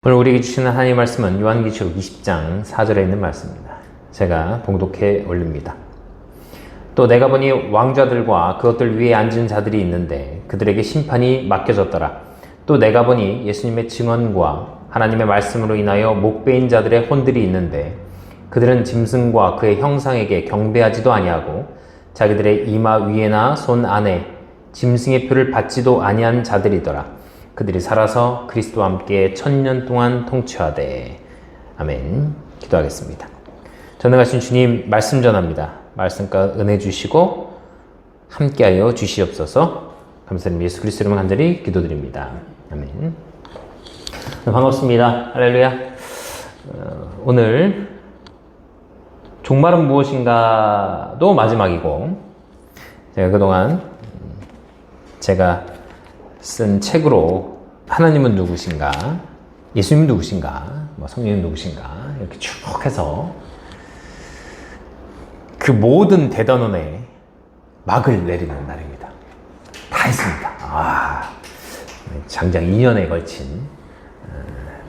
오늘 우리에게 주시는 하나님의 말씀은 요한계시록 20장 4절에 있는 말씀입니다. 제가 봉독해 올립니다. 또 내가 보니 왕좌들과 그것들 위에 앉은 자들이 있는데 그들에게 심판이 맡겨졌더라. 또 내가 보니 예수님의 증언과 하나님의 말씀으로 인하여 목베인 자들의 혼들이 있는데 그들은 짐승과 그의 형상에게 경배하지도 아니하고 자기들의 이마 위에나 손 안에 짐승의 표를 받지도 아니한 자들이더라. 그들이 살아서 그리스도와 함께 1000년 동안 통치하되. 아멘. 기도하겠습니다. 전능하신 주님, 말씀 전합니다. 말씀과 은혜 주시고 함께하여 주시옵소서. 감사드립니다. 예수 그리스도 이름으로 간절히 기도드립니다. 아멘. 반갑습니다. 할렐루야. 오늘 종말은 무엇인가도 마지막이고, 제가 그동안 제가 쓴 책으로 하나님은 누구신가, 예수님은 누구신가, 성령은 누구신가 이렇게 쭉 해서 그 모든 대단원의 막을 내리는 날입니다. 다 했습니다. 장장 2년에 걸친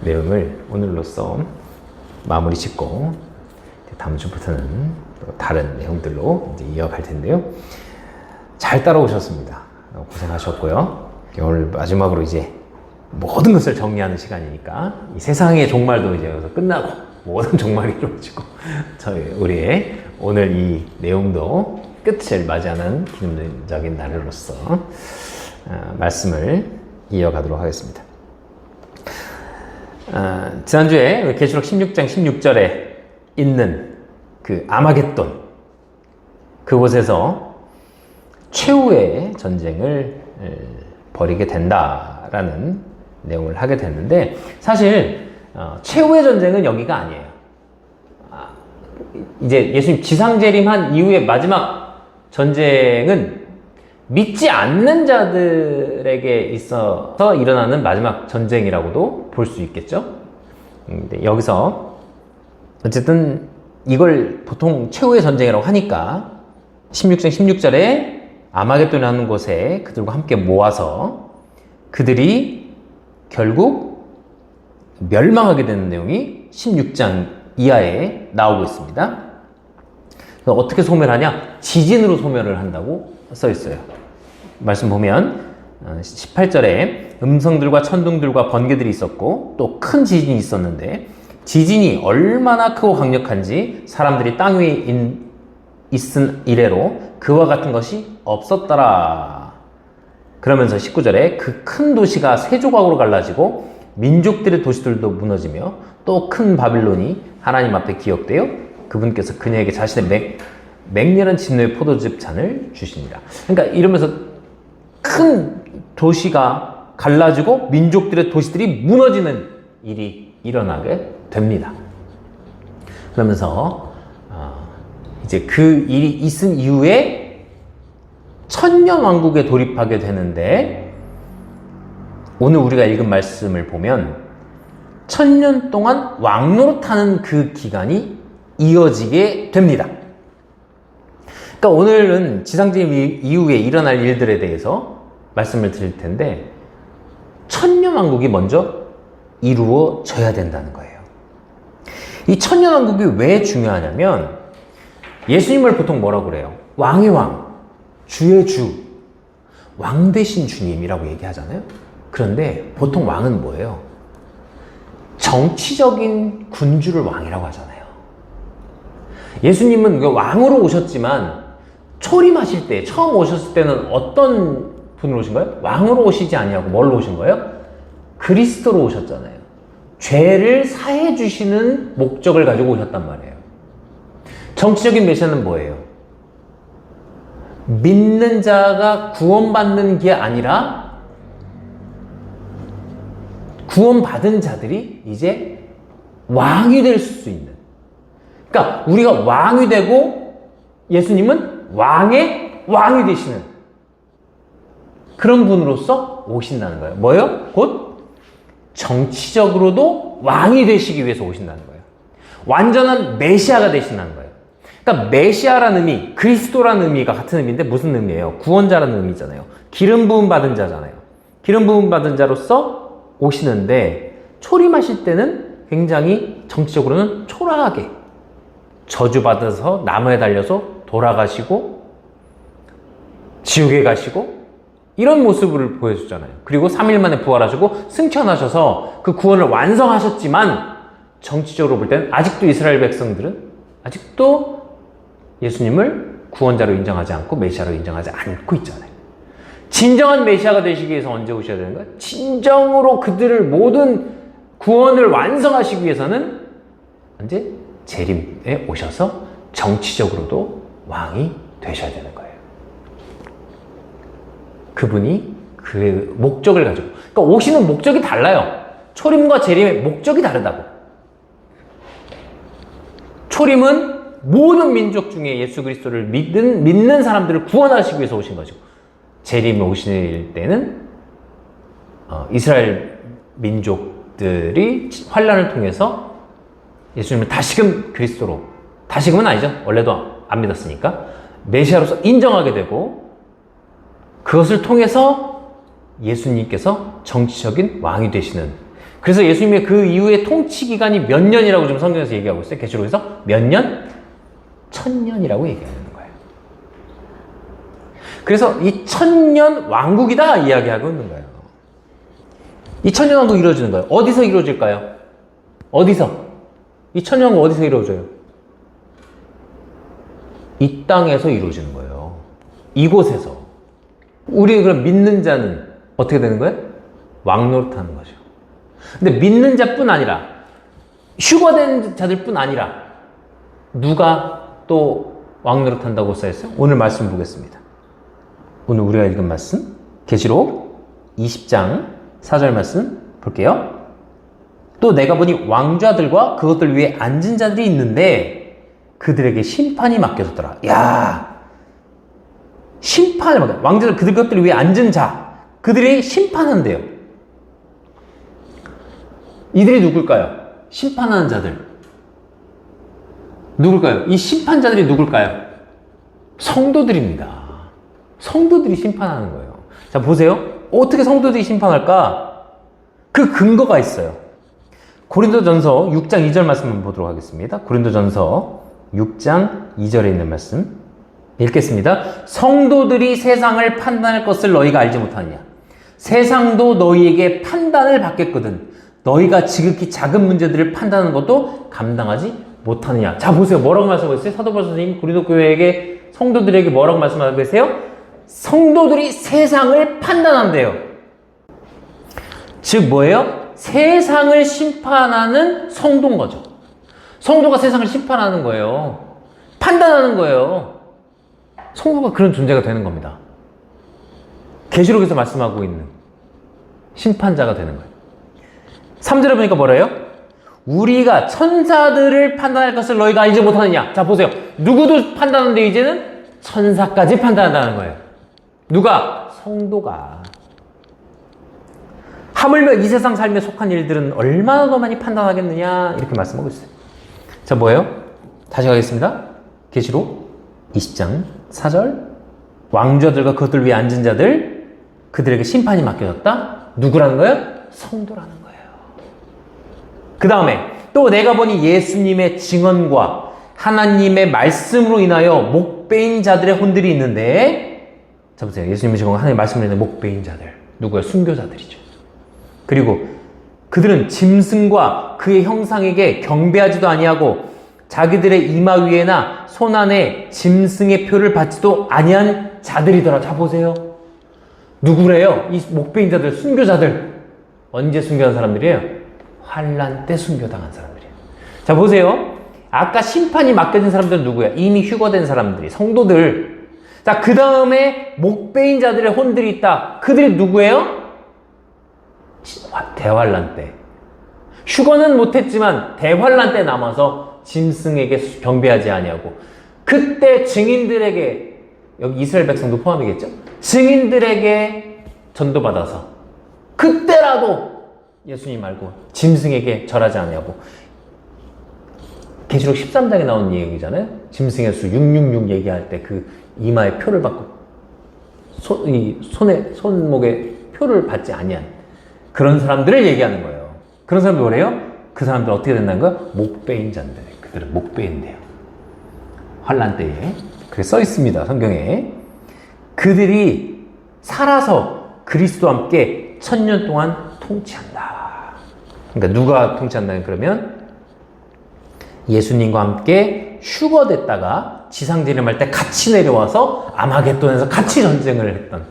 내용을 오늘로써 마무리 짓고 다음 주부터는 또 다른 내용들로 이제 이어갈 텐데요. 잘 따라오셨습니다. 고생하셨고요. 오늘 마지막으로 이제 모든 것을 정리하는 시간이니까 이 세상의 종말도 이제 여기서 끝나고 모든 종말이 이루어지고 우리의 오늘 이 내용도 끝을 맞이하는 기념적인 날로서 말씀을 이어가도록 하겠습니다. 지난주에 계시록 16장 16절에 있는 그 아마겟돈, 그곳에서 최후의 전쟁을 벌이게 된다라는 내용을 하게 됐는데, 사실 최후의 전쟁은 여기가 아니에요. 이제 예수님 지상재림한 이후의 마지막 전쟁은 믿지 않는 자들에게 있어서 일어나는 마지막 전쟁이라고도 볼 수 있겠죠. 근데 여기서 어쨌든 이걸 보통 최후의 전쟁이라고 하니까 16장 16절에 아마겟돈이라는 곳에 그들과 함께 모아서 그들이 결국 멸망하게 되는 내용이 16장 이하에 나오고 있습니다. 어떻게 소멸하냐? 지진으로 소멸을 한다고 써 있어요. 말씀 보면 18절에 음성들과 천둥들과 번개들이 있었고 또 큰 지진이 있었는데 지진이 얼마나 크고 강력한지 사람들이 땅 위에 있은 이래로 그와 같은 것이 없었더라. 그러면서 19절에 그 큰 도시가 세 조각으로 갈라지고 민족들의 도시들도 무너지며 또 큰 바빌론이 하나님 앞에 기억되어 그분께서 그녀에게 자신의 맹렬한 진노의 포도즙 잔을 주시니라. 그러니까 이러면서 큰 도시가 갈라지고 민족들의 도시들이 무너지는 일이 일어나게 됩니다. 그러면서 이제 그 일이 있은 이후에 천년 왕국에 돌입하게 되는데, 오늘 우리가 읽은 말씀을 보면 1000년 동안 왕노릇하는 그 기간이 이어지게 됩니다. 그러니까 오늘은 지상재림 이후에 일어날 일들에 대해서 말씀을 드릴 텐데, 1000년 왕국이 먼저 이루어져야 된다는 거예요. 이 1000년 왕국이 왜 중요하냐면, 예수님을 보통 뭐라고 그래요? 왕의 왕, 주의 주, 왕 대신 주님이라고 얘기하잖아요. 그런데 보통 왕은 뭐예요? 정치적인 군주를 왕이라고 하잖아요. 예수님은 왕으로 오셨지만 초림하실 때, 처음 오셨을 때는 어떤 분으로 오신 거예요? 왕으로 오시지 아니하고 뭘로 오신 거예요? 그리스도로 오셨잖아요. 죄를 사해 주시는 목적을 가지고 오셨단 말이에요. 정치적인 메시아는 뭐예요? 믿는 자가 구원받는 게 아니라 구원받은 자들이 이제 왕이 될 수 있는, 그러니까 우리가 왕이 되고 예수님은 왕의 왕이 되시는 그런 분으로서 오신다는 거예요. 뭐예요? 곧 정치적으로도 왕이 되시기 위해서 오신다는 거예요. 완전한 메시아가 되신다는 거예요. 그러니까 메시아라는 의미, 그리스도라는 의미가 같은 의미인데 무슨 의미예요? 구원자라는 의미잖아요. 기름 부음 받은 자잖아요. 기름 부음 받은 자로서 오시는데 초림하실 때는 굉장히 정치적으로는 초라하게 저주받아서 나무에 달려서 돌아가시고 지옥에 가시고 이런 모습을 보여주잖아요. 그리고 3일 만에 부활하시고 승천하셔서 그 구원을 완성하셨지만 정치적으로 볼 때는 아직도 이스라엘 백성들은 아직도 예수님을 구원자로 인정하지 않고 메시아로 인정하지 않고 있잖아요. 진정한 메시아가 되시기 위해서 언제 오셔야 되는 거예요? 진정으로 그들을 모든 구원을 완성하시기 위해서는 언제? 재림에 오셔서 정치적으로도 왕이 되셔야 되는 거예요. 그분이 그 목적을 가지고, 그러니까 오시는 목적이 달라요. 초림과 재림의 목적이 다르다고. 초림은 모든 민족 중에 예수 그리스도를 믿는 사람들을 구원하시기 위해서 오신 거죠. 재림에 오실 때는 이스라엘 민족들이 환란을 통해서 예수님을 다시금 그리스도로, 다시금은 아니죠. 원래도 안 믿었으니까 메시아로서 인정하게 되고, 그것을 통해서 예수님께서 정치적인 왕이 되시는, 그래서 예수님의 그 이후의 통치 기간이 몇 년이라고 지금 성경에서 얘기하고 있어요. 계시록에서 몇 년? 1000년이라고 얘기하는 거예요. 그래서 이 1000년 왕국이다 이야기하고 있는 거예요. 이 1000년 왕국이 이루어지는 거예요. 어디서 이루어질까요? 어디서? 이 1000년 왕국 어디서 이루어져요? 이 땅에서 이루어지는 거예요. 이곳에서. 우리 그럼 믿는 자는 어떻게 되는 거예요? 왕 노릇하는 거죠. 근데 믿는 자뿐 아니라 휴거된 자들뿐 아니라 누가 또 왕 노릇한다고 써있어요? 오늘 말씀 보겠습니다. 오늘 우리가 읽은 말씀 계시록 20장 4절 말씀 볼게요. 또 내가 보니 왕좌들과 그것들 위에 앉은 자들이 있는데 그들에게 심판이 맡겨졌더라. 야, 심판을 맡겨. 왕자들 그것들 위에 앉은 자, 그들이 심판한대요. 이들이 누굴까요? 심판하는 자들. 누굴까요? 이 심판자들이 누굴까요? 성도들입니다. 성도들이 심판하는 거예요. 자, 보세요. 어떻게 성도들이 심판할까? 그 근거가 있어요. 고린도전서 6장 2절 말씀 한번 보도록 하겠습니다. 고린도전서 6장 2절에 있는 말씀 읽겠습니다. 성도들이 세상을 판단할 것을 너희가 알지 못하느냐? 세상도 너희에게 판단을 받겠거든 너희가 지극히 작은 문제들을 판단하는 것도 감당하지 못하느냐? 자, 보세요. 뭐라고 말씀하고 있어요? 사도 바울 선생님 고린도 교회에게, 성도들에게 뭐라고 말씀하고 계세요? 성도들이 세상을 판단한대요. 즉 뭐예요? 세상을 심판하는 성도인 거죠. 성도가 세상을 심판하는 거예요. 판단하는 거예요. 성도가 그런 존재가 되는 겁니다. 계시록에서 말씀하고 있는 심판자가 되는 거예요. 3절에 보니까 뭐래요? 우리가 천사들을 판단할 것을 너희가 알지 못하느냐? 자, 보세요. 누구도 판단하는데 이제는 천사까지 판단한다는 거예요. 누가? 성도가. 하물며 이 세상 삶에 속한 일들은 얼마나 더 많이 판단하겠느냐? 이렇게 말씀하고 있어요. 자, 뭐예요? 다시 가겠습니다. 계시록 20장 4절. 왕좌들과 그것들 위에 앉은 자들, 그들에게 심판이 맡겨졌다. 누구라는 거예요? 성도라는 거예요. 그 다음에 또 내가 보니 예수님의 증언과 하나님의 말씀으로 인하여 목베인 자들의 혼들이 있는데, 자 보세요. 예수님의 증언과 하나님의 말씀으로 인하여 목베인 자들. 누구예요? 순교자들이죠. 그리고 그들은 짐승과 그의 형상에게 경배하지도 아니하고 자기들의 이마 위에나 손 안에 짐승의 표를 받지도 아니한 자들이더라. 자 보세요. 누구래요? 이 목베인 자들, 순교자들. 언제 순교한 사람들이에요? 환란 때 순교당한 사람들이에요. 자 보세요. 아까 심판이 맡겨진 사람들은 누구야? 이미 휴거된 사람들이, 성도들. 자, 그 다음에 목베인 자들의 혼들이 있다. 그들이 누구예요? 대환란 때. 휴거는 못했지만 대환란 때 남아서 짐승에게 경배하지 아니하고, 그때 증인들에게, 여기 이스라엘 백성도 포함이겠죠? 증인들에게 전도받아서 그때라도 예수님 말고 짐승에게 절하지 아니하고, 계시록 13장에 나오는 얘기잖아요. 짐승의 수 666 얘기할 때 그 이마에 표를 받고 손목에 표를 받지 아니한 그런 사람들을 얘기하는 거예요. 그런 사람들 뭐래요? 그 사람들 어떻게 된다는 거야? 목배인 자인데. 그들은 목배인데요. 환란 때에. 그게 써 있습니다. 성경에. 그들이 살아서 그리스도와 함께 1000년 동안 통치한다. 그러니까 누가 통치한다? 그러면 예수님과 함께 휴거됐다가 지상 재림할 때 같이 내려와서 아마겟돈에서 같이 전쟁을 했던.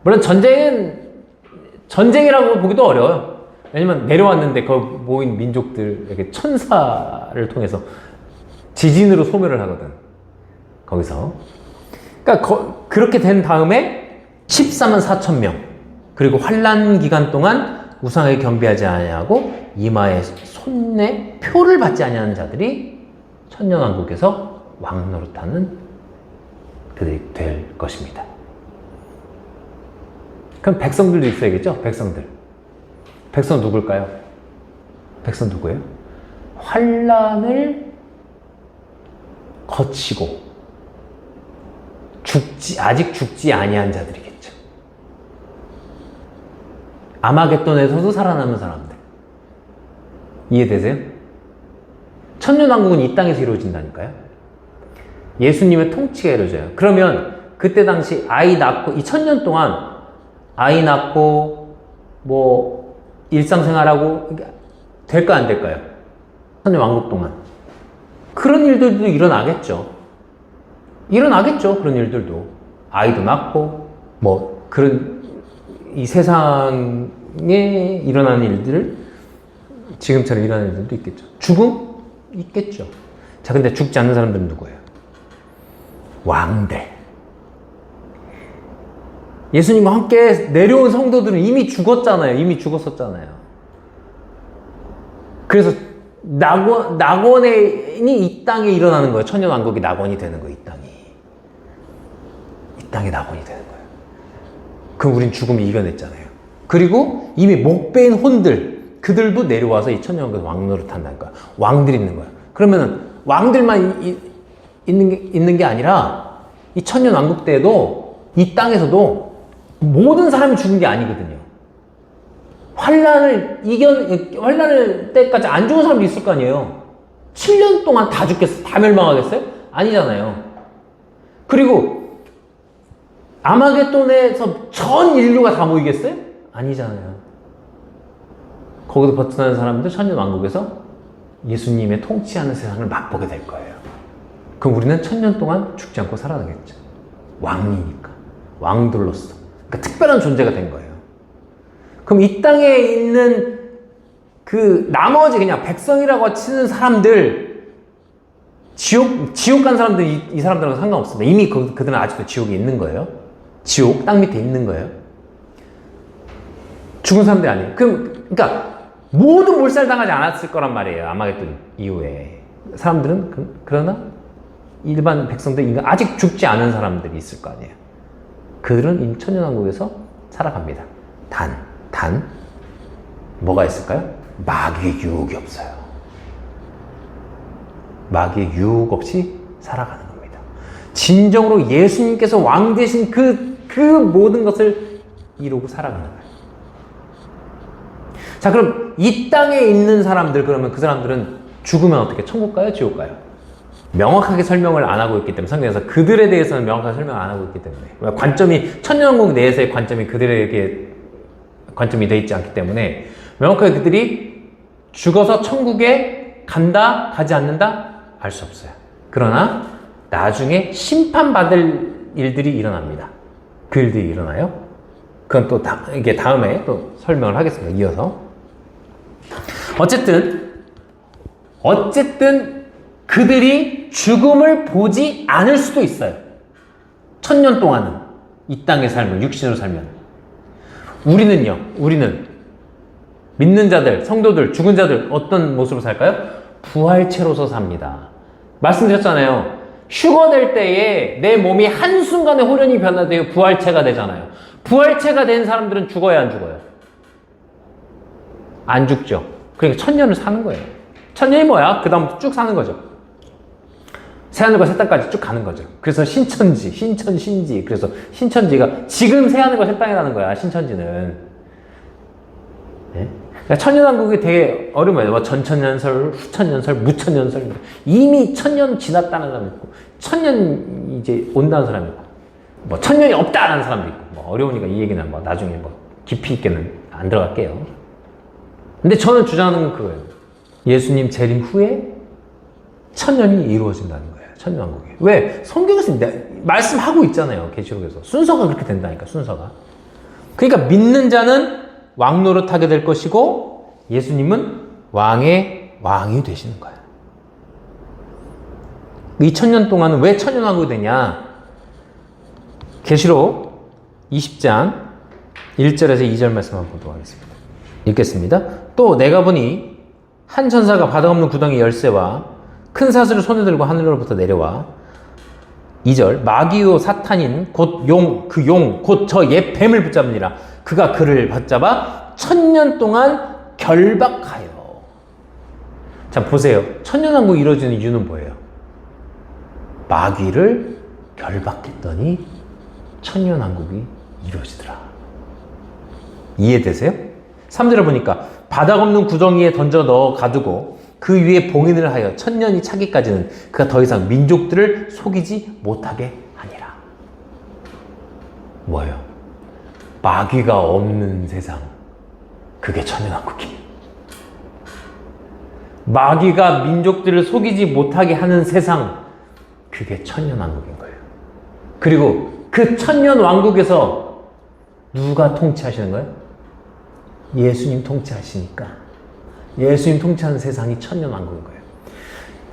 물론 전쟁이라고 보기도 어려워요. 왜냐면 내려왔는데 거기 모인 민족들에게 천사를 통해서 지진으로 소멸을 하거든. 거기서. 그러니까 그렇게 된 다음에 14만 4천 명. 그리고 환란 기간 동안 우상에게 경배하지 아니하고 이마에 손에 표를 받지 아니하는 자들이 천년왕국에서 왕노릇하는 그들이 될 것입니다. 그럼 백성들도 있어야겠죠? 백성 누굴까요? 백성 누구예요? 환란을 거치고 아직 죽지 아니한 자들이겠죠. 아마겟돈에서도 살아남은 사람들. 이해되세요? 천년왕국은 이 땅에서 이루어진다니까요. 예수님의 통치가 이루어져요. 그러면 그때 당시 아이 낳고 이 1000년 동안 아이 낳고 뭐 일상생활하고 될까 안 될까요? 천년왕국 동안 그런 일들도 일어나겠죠. 그런 일들도. 아이도 낳고 뭐 그런 이 세상에 일어나는 일들, 지금처럼 일어나는 일들도 있겠죠. 죽음? 있겠죠. 자, 근데 죽지 않는 사람들은 누구예요? 왕들. 예수님과 함께 내려온 성도들은 이미 죽었잖아요. 이미 죽었었잖아요. 그래서 낙원이 이 땅에 일어나는 거예요. 천년왕국이 낙원이 되는 거예요. 이 땅에 낙원이 되는 거예요. 그럼 우린 죽음을 이겨냈잖아요. 그리고 이미 목배인 혼들, 그들도 내려와서 이 천년왕국에서 왕노릇 한다는 거야. 왕들이 있는 거야. 그러면 왕들만 있는 게 아니라 이 천년왕국 때에도 이 땅에서도 모든 사람이 죽은 게 아니거든요. 환란을 때까지 안 죽은 사람도 있을 거 아니에요. 7년 동안 다 죽겠어? 다 멸망하겠어요? 아니잖아요. 그리고 아마겟돈에서 전 인류가 다 모이겠어요? 아니잖아요. 거기서 버텨나는 사람들 천년왕국에서 예수님의 통치하는 세상을 맛보게 될 거예요. 그럼 우리는 1000년 동안 죽지 않고 살아나겠죠. 왕이니까. 왕들로서. 그러니까 특별한 존재가 된 거예요. 그럼 이 땅에 있는 그 나머지 그냥 백성이라고 치는 사람들, 지옥 간 사람들, 이 사람들하고 상관없습니다. 이미 그들은 아직도 지옥에 있는 거예요. 지옥, 땅 밑에 있는 거예요. 죽은 사람들이 아니에요. 그러니까 모두 몰살당하지 않았을 거란 말이에요. 아마겟돈 이후에. 사람들은 그러나 일반 백성들, 아직 죽지 않은 사람들이 있을 거 아니에요. 그들은 이 천년왕국에서 살아갑니다. 단 뭐가 있을까요? 마귀의 유혹이 없어요. 마귀의 유혹 없이 살아가는 겁니다. 진정으로 예수님께서 왕 되신 그 모든 것을 이루고 살아가는 거예요. 자, 그럼 이 땅에 있는 사람들, 그러면 그 사람들은 죽으면 어떻게? 천국 가요? 지옥 가요? 명확하게 설명을 안 하고 있기 때문에, 성경에서 그들에 대해서는 명확하게 설명을 안 하고 있기 때문에, 관점이 천년왕국 내에서의 관점이 그들에게 관점이 되어 있지 않기 때문에 명확하게 그들이 죽어서 천국에 간다, 가지 않는다 알 수 없어요. 그러나 나중에 심판받을 일들이 일어납니다. 그 일들이 일어나요. 그건 또 이게 다음에 또 설명을 하겠습니다. 이어서. 어쨌든 그들이 죽음을 보지 않을 수도 있어요. 1000년 동안은 이 땅에 살면, 육신으로 살면. 우리는 믿는 자들, 성도들, 죽은 자들 어떤 모습으로 살까요? 부활체로서 삽니다. 말씀드렸잖아요. 휴거될 때에 내 몸이 한순간에 호련히 변화되어 부활체가 되잖아요. 부활체가 된 사람들은 죽어야 안 죽어요? 안 죽죠. 그러니까 1000년을 사는 거예요. 1000년이 뭐야? 그 다음부터 쭉 사는 거죠. 새하늘과 새 땅까지 쭉 가는 거죠. 그래서 신천지. 그래서 신천지가 지금 새하늘과 새 땅이라는 거야, 신천지는. 네? 그러니까 천년왕국이 되게 어려운 거예요. 뭐 전천년설, 후천년설, 무천년설. 이미 천년 지났다는 사람이 있고, 천년 이제 온다는 사람이 있고, 뭐 천년이 없다는 사람도 있고, 뭐 어려우니까 이 얘기는 뭐 나중에 뭐 깊이 있게는 안 들어갈게요. 근데 저는 주장하는 건 그거예요. 예수님 재림 후에 천년이 이루어진다는 거예요. 천년왕국이. 왜? 성경에서 말씀하고 있잖아요. 계시록에서. 순서가 그렇게 된다니까, 순서가. 그러니까 믿는 자는 왕노릇하게 될 것이고 예수님은 왕의 왕이 되시는 거예요. 이 천년 동안은 왜 천년왕국이 되냐? 계시록 20장 1절에서 2절 말씀 한번 보도록 하겠습니다. 읽겠습니다. 또 내가 보니 한 천사가 바닥 없는 구덩이 열쇠와 큰 사슬을 손에 들고 하늘로부터 내려와 2절 마귀요 사탄인 곧 용 그 용 곧 저 옛 뱀을 붙잡느니라. 그가 그를 붙잡아 천년 동안 결박하여. 자 보세요. 천년왕국이 이루어지는 이유는 뭐예요? 마귀를 결박했더니 천년왕국이 이루어지더라. 이해되세요? 3절을 보니까 바닥 없는 구덩이에 던져 넣어 가두고 그 위에 봉인을 하여 천년이 차기까지는 그가 더 이상 민족들을 속이지 못하게 하니라. 뭐예요? 마귀가 없는 세상. 그게 천년왕국이에요. 마귀가 민족들을 속이지 못하게 하는 세상. 그게 천년왕국인 거예요. 그리고 그 천년왕국에서 누가 통치하시는 거예요? 예수님 통치하시니까. 예수님 통치하는 세상이 천년왕국인 거예요.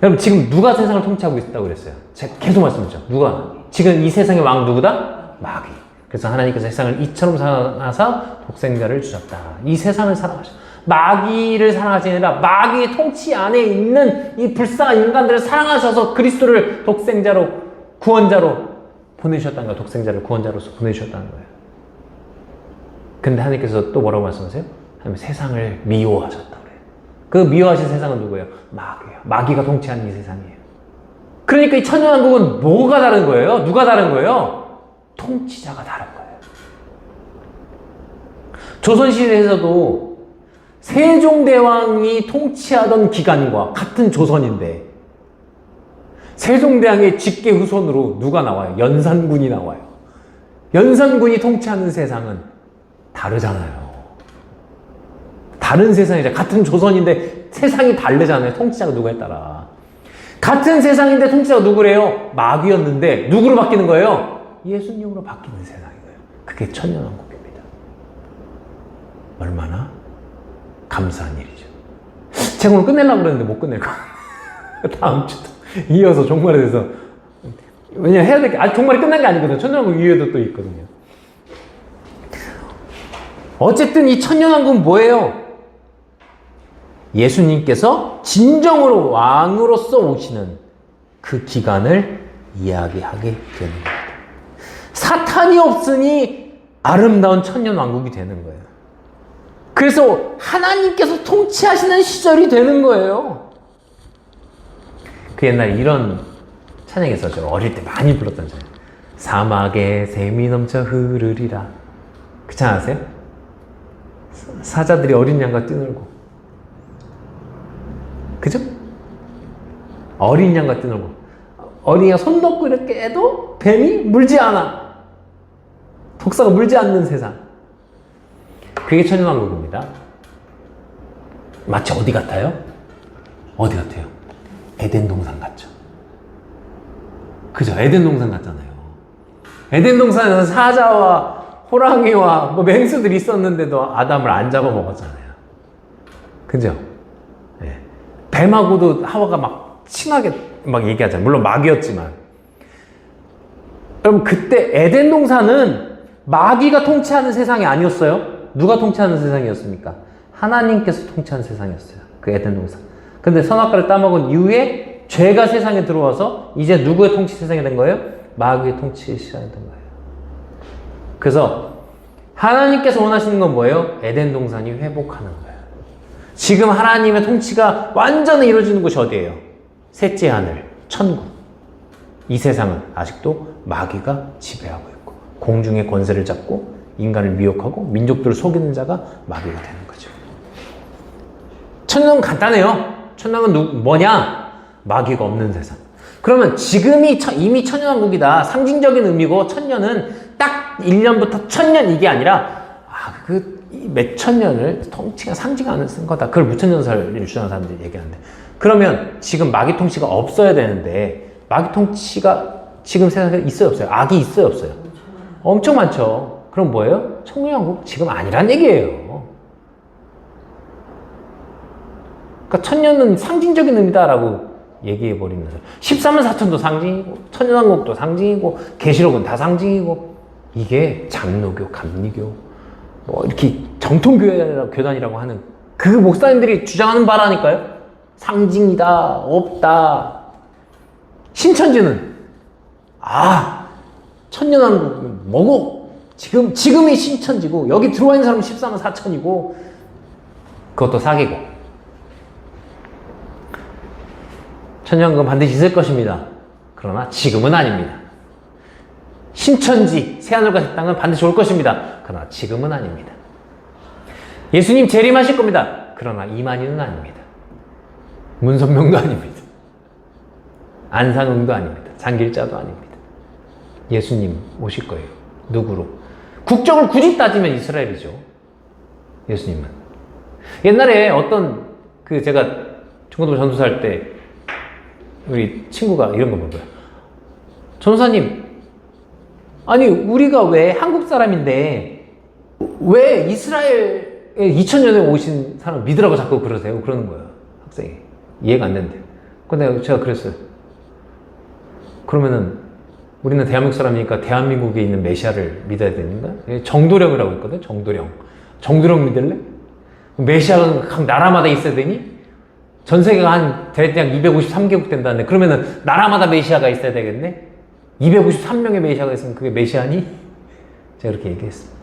여러분 지금 누가 세상을 통치하고 있다고 그랬어요? 제가 계속 말씀드렸죠. 누가? 지금 이 세상의 왕 누구다? 마귀. 그래서 하나님께서 세상을 이처럼 사랑하사 독생자를 주셨다. 이 세상을 사랑하셨다. 마귀를 사랑하시 아니라 마귀의 통치 안에 있는 이 불쌍한 인간들을 사랑하셔서 그리스도를 독생자로 구원자로 보내주셨다는 거예요. 독생자를 구원자로서 보내주셨다는 거예요. 근데 하나님께서 또 뭐라고 말씀하세요? 하나님 세상을 미워하셨다 그래요. 그 미워하신 세상은 누구예요? 마귀예요. 마귀가 통치하는 이 세상이에요. 그러니까 이 천년왕국은 뭐가 다른 거예요? 누가 다른 거예요? 통치자가 다른 거예요. 조선시대에서도 세종대왕이 통치하던 기간과 같은 조선인데 세종대왕의 직계 후손으로 누가 나와요? 연산군이 나와요. 연산군이 통치하는 세상은 다르잖아요. 다른 세상이죠. 같은 조선인데 세상이 다르잖아요. 통치자가 누구에 따라. 같은 세상인데 통치자가 누구래요? 마귀였는데 누구로 바뀌는 거예요? 예수님으로 바뀌는 세상이에요. 그게 천년왕국입니다. 얼마나 감사한 일이죠. 제가 오늘 끝내려고 그랬는데 못 끝낼 거예요. 다음 주도 이어서 종말에 대해서. 왜냐면 해야 될 게 아직 종말이 끝난 게 아니거든요. 천년왕국 이후에도 또 있거든요. 어쨌든 이 천년왕국은 뭐예요? 예수님께서 진정으로 왕으로서 오시는 그 기간을 이야기하게 되는 겁니다. 사탄이 없으니 아름다운 천년왕국이 되는 거예요. 그래서 하나님께서 통치하시는 시절이 되는 거예요. 그 옛날에 이런 찬양이 있었죠. 어릴 때 많이 불렀던 찬양. 사막에 샘이 넘쳐 흐르리라. 그 찬양 아세요? 사자들이 어린 양과 뛰놀고. 그죠? 어린 양과 뛰놀고. 어린 양 손 넣고 이렇게 해도 뱀이 물지 않아. 독사가 물지 않는 세상. 그게 천년왕국입니다. 마치 어디 같아요? 어디 같아요? 에덴 동산 같죠? 그죠? 에덴 동산 같잖아요. 에덴 동산에서 사자와 호랑이와 뭐 맹수들이 있었는데도 아담을 안 잡아먹었잖아요. 그죠? 네. 뱀하고도 하와가 막 친하게 막 얘기하잖아요. 물론 마귀였지만. 여러분, 그때 에덴 동산은 마귀가 통치하는 세상이 아니었어요. 누가 통치하는 세상이었습니까? 하나님께서 통치하는 세상이었어요. 그 에덴 동산. 근데 선악과를 따먹은 이후에 죄가 세상에 들어와서 이제 누구의 통치 세상이 된 거예요? 마귀의 통치 세상이 된 거예요. 그래서 하나님께서 원하시는 건 뭐예요? 에덴 동산이 회복하는 거예요. 지금 하나님의 통치가 완전히 이루어지는 곳이 어디예요? 셋째 하늘, 천국. 이 세상은 아직도 마귀가 지배하고 있고 공중의 권세를 잡고 인간을 미혹하고 민족들을 속이는 자가 마귀가 되는 거죠. 천년왕국 간단해요. 천년왕국은 뭐냐? 마귀가 없는 세상. 그러면 지금이 이미 천년왕국이다. 상징적인 의미고 천년은 딱 1년부터 1000년 이게 아니라 몇 천년을 통치가 상징하는 쓴 거다. 그걸 무천년설을 주장하는 사람들이 얘기하는데, 그러면 지금 마귀 통치가 없어야 되는데 마귀 통치가 지금 세상에 있어요 없어요? 악이 있어요 없어요? 엄청 많죠. 그럼 뭐예요? 천년왕국 지금 아니란 얘기예요. 그러니까 천년은 상징적인 의미다라고 얘기해버리면서 14만 4천도 상징이고 천년왕국도 상징이고 계시록은 다 상징이고, 이게 장로교, 감리교 뭐 이렇게 정통교단이라고 하는 그 목사님들이 주장하는 바라니까요. 상징이다, 없다. 신천지는 천년왕국은 뭐고, 지금이 신천지고 여기 들어와 있는 사람은 14만 4천이고 그것도 사기고, 천년왕국은 반드시 있을 것입니다. 그러나 지금은 아닙니다. 신천지, 새하늘과 새 땅은 반드시 올 것입니다. 그러나 지금은 아닙니다. 예수님 재림하실 겁니다. 그러나 이만희는 아닙니다. 문선명도 아닙니다. 안상응도 아닙니다. 장길자도 아닙니다. 예수님 오실 거예요. 누구로? 국적을 굳이 따지면 이스라엘이죠. 예수님은. 옛날에 어떤 제가 중고등부 전도사할 때 우리 친구가 이런 거 물어봐요. 전도사님, 아니 우리가 왜 한국 사람인데 왜 이스라엘에 2000년에 오신 사람 믿으라고 자꾸 그러세요? 그러는 거예요. 학생이. 이해가 안 된대요. 근데 제가 그랬어요. 그러면은 우리는 대한민국 사람이니까 대한민국에 있는 메시아를 믿어야 되는가? 정도령이라고 있거든. 정도령 믿을래? 메시아가 각 나라마다 있어야 되니? 전 세계가 대략 253개국 된다는데, 그러면은 나라마다 메시아가 있어야 되겠네? 253명의 메시아가 있으면 그게 메시아니? 제가 그렇게 얘기했습니다.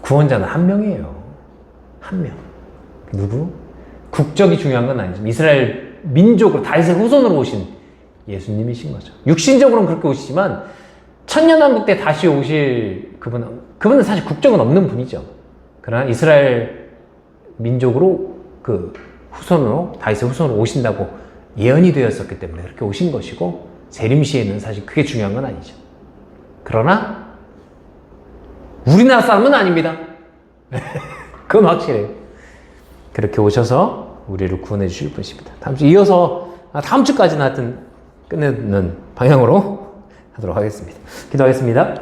구원자는 한 명이에요. 한 명. 누구? 국적이 중요한 건 아니지만 이스라엘 민족으로 다윗의 후손으로 오신 예수님이신 거죠. 육신적으로는 그렇게 오시지만 천년왕국 때 다시 오실 그분은 사실 국적은 없는 분이죠. 그러나 이스라엘 민족으로 후손으로, 다윗의 후손으로 오신다고 예언이 되었었기 때문에 그렇게 오신 것이고, 재림 시에는 사실 그게 중요한 건 아니죠. 그러나 우리나라 사람은 아닙니다. 그건 확실해요. 그렇게 오셔서 우리를 구원해 주실 분이십니다. 다음 주까지는 하여튼 끝내는 방향으로 하도록 하겠습니다. 기도하겠습니다.